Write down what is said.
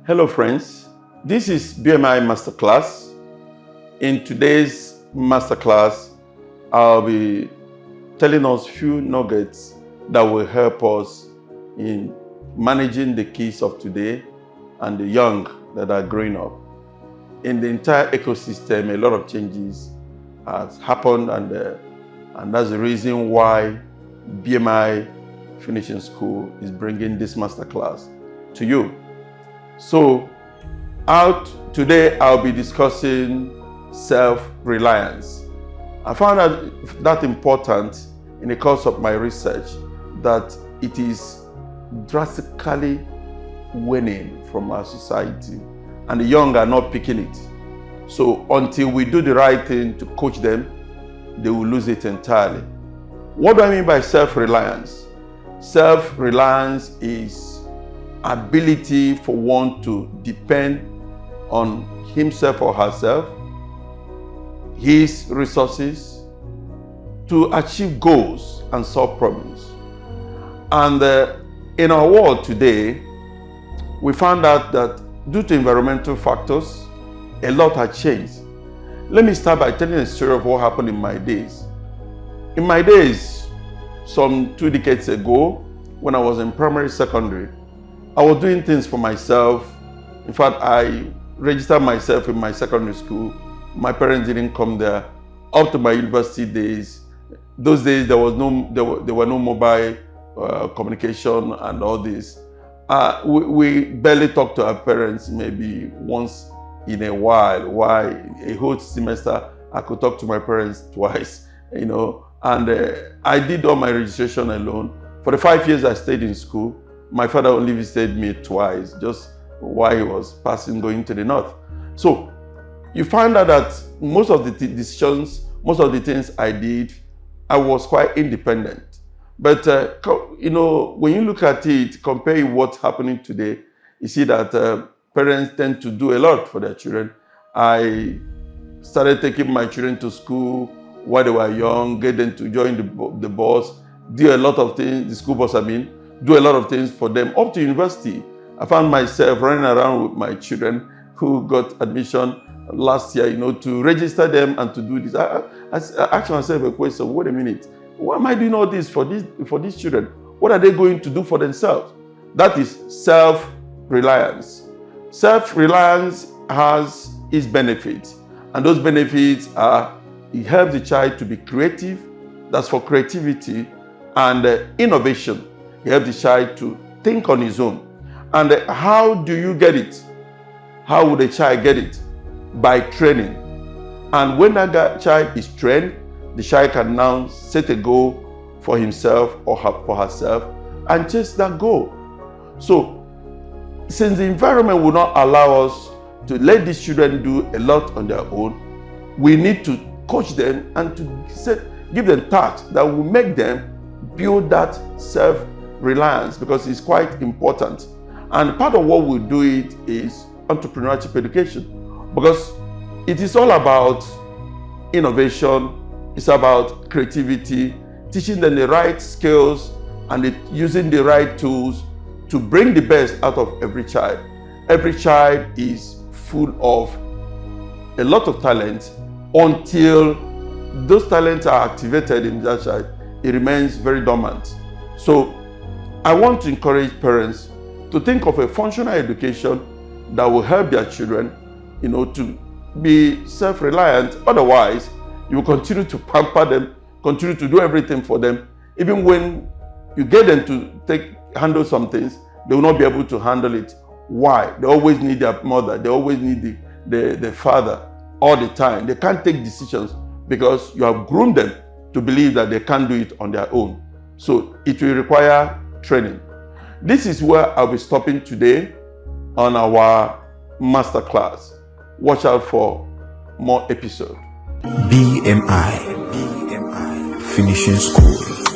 Hello friends, this is BMI Masterclass. In today's Masterclass, I'll be telling us few nuggets that will help us in managing the kids of today and the young that are growing up. In the entire ecosystem, a lot of changes has happened, and that's the reason why BMI Finishing School is bringing this Masterclass to you. So, today I'll be discussing self-reliance. I found that important in the course of my research that it is drastically waning from our society, and the young are not picking it. So until we do the right thing to coach them, they will lose it entirely. What do I mean by self-reliance? Self-reliance is ability for one to depend on himself or herself, his resources, to achieve goals and solve problems. And in our world today, we found out that due to environmental factors, a lot has changed. Let me start by telling a story of what happened in my days. In my days, some 2 decades ago, when I was in primary, secondary, I was doing things for myself. In fact, I registered myself in my secondary school. My parents didn't come there. Up to my university days, those days there were no mobile communication and all this. We barely talked to our parents maybe once in a while. Why? A whole semester I could talk to my parents twice, and I did all my registration alone. For the 5 years I stayed in school, my father only visited me twice, just while he was passing, going to the north. So you find out that most of the decisions, most of the things I did, I was quite independent. But when you look at it, compare what's happening today, you see that parents tend to do a lot for their children. I started taking my children to school while they were young, get them to join the bus, do a lot of things, the school bus, do a lot of things for them. Up to university, I found myself running around with my children who got admission last year, to register them and to do this. I asked myself a question, wait a minute, why am I doing all this for these children? What are they going to do for themselves? That is self-reliance. Self-reliance has its benefits, and those benefits are, it helps the child to be creative, that's for creativity, and innovation. It helps the child to think on his own. And how do you get it? How would a child get it? By training. And when that child is trained, the child can now set a goal for himself or for herself and chase that goal. So, since the environment will not allow us to let these children do a lot on their own, we need to coach them and to give them tasks that will make them build that self-reliance, because it's quite important. And part of what we do it is entrepreneurship education, because it is all about innovation, it's about creativity, teaching them the right skills and using the right tools to bring the best out of every child. Every child is full of a lot of talent. Until those talents are activated in that child, it remains very dormant. So I want to encourage parents to think of a functional education that will help their children, to be self-reliant. Otherwise, you will continue to pamper them, continue to do everything for them. Even when you get them to handle some things, they will not be able to handle it. Why? They always need their mother. They always need the father all the time. They can't take decisions because you have groomed them to believe that they can't do it on their own. So it will require training. This is where I'll be stopping today on our masterclass. Watch out for more episodes. BMI Finishing School.